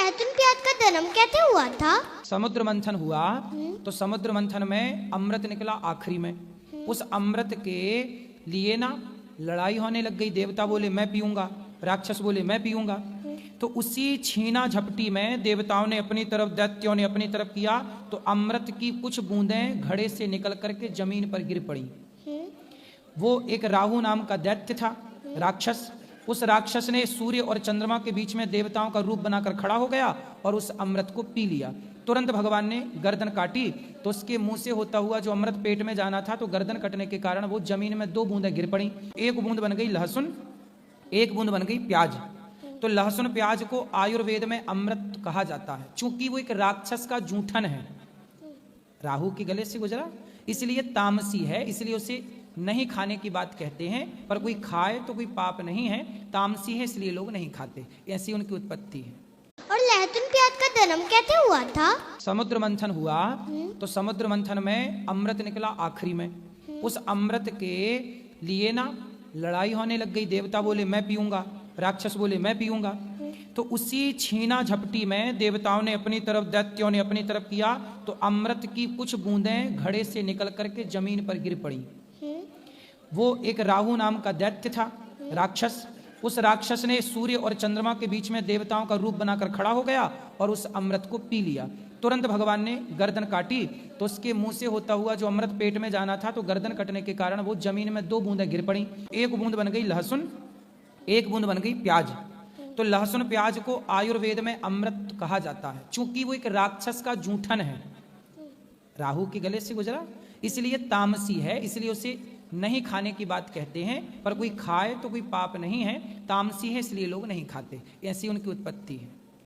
लहसुन प्याज का जन्म कैसे हुआ था? समुद्र मंथन हुआ तो समुद्र मंथन में अमृत निकला आखिरी में। उस अमृत के लिए ना लड़ाई होने लग गई। देवता बोले मैं पीऊंगा, राक्षस बोले मैं पीऊंगा। तो उसी छीना झपटी में देवताओं ने अपनी तरफ, दैत्यों ने अपनी तरफ किया तो अमृत की कुछ बूंदें घड़े से निकल करके जमीन पर गिर पड़ी। वो एक राहु नाम का दैत्य था, राक्षस। उस राक्षस ने सूर्य और चंद्रमा के बीच में देवताओं का रूप बनाकर खड़ा हो गया और उस अमृत को पी लिया। तुरंत भगवान ने गर्दन काटी तो उसके मुंह से होता हुआ जो अमृत पेट में जाना था, तो गर्दन कटने के कारण वो जमीन में 2 बूंदें गिर पड़ी। एक बूंद बन गई लहसुन, एक बूंद बन गई प्याज। तो लहसुन प्याज को आयुर्वेद में अमृत कहा जाता है, क्योंकि वो एक राक्षस का जूठन है, राहु के गले से गुजरा, इसलिए तामसी है, इसलिए उसे नहीं खाने की बात कहते हैं। पर कोई खाए तो कोई पाप नहीं है, तामसी है इसलिए लोग नहीं खाते, ऐसी उनकी उत्पत्ति है। और लहसुन प्याज का जन्म कैसे हुआ था? समुद्र मंथन हुआ तो समुद्र मंथन में अमृत निकला आखिरी में। उस अमृत के लिए ना लड़ाई होने लग गई। देवता बोले मैं पीऊंगा, राक्षस बोले मैं पीऊंगा। तो उसी छीना झपटी में देवताओं ने अपनी तरफ, दैत्यों ने अपनी तरफ किया तो अमृत की कुछ बूंदें घड़े से निकल करके जमीन पर गिर पड़ी। वो एक राहु नाम का दैत्य था, राक्षस। उस राक्षस ने सूर्य और चंद्रमा के बीच में देवताओं का रूप बनाकर खड़ा हो गया और उस अमृत को पी लिया। तुरंत भगवान ने गर्दन काटी तो उसके मुंह से होता हुआ जो अमृत पेट में जाना था, तो गर्दन कटने के कारण वो जमीन में 2 बूंदें गिर पड़ी। एक बूंद बन गई लहसुन, एक बूंद बन गई प्याज। तो लहसुन प्याज को आयुर्वेद में अमृत कहा जाता है, क्योंकि वो एक राक्षस का जूठन है, राहु के गले से गुजरा, इसलिए तामसी है, इसलिए उसे नहीं खाने की बात कहते हैं। पर कोई खाए तो कोई पाप नहीं है, तामसी है इसलिए लोग नहीं खाते, ऐसी उनकी उत्पत्ति है।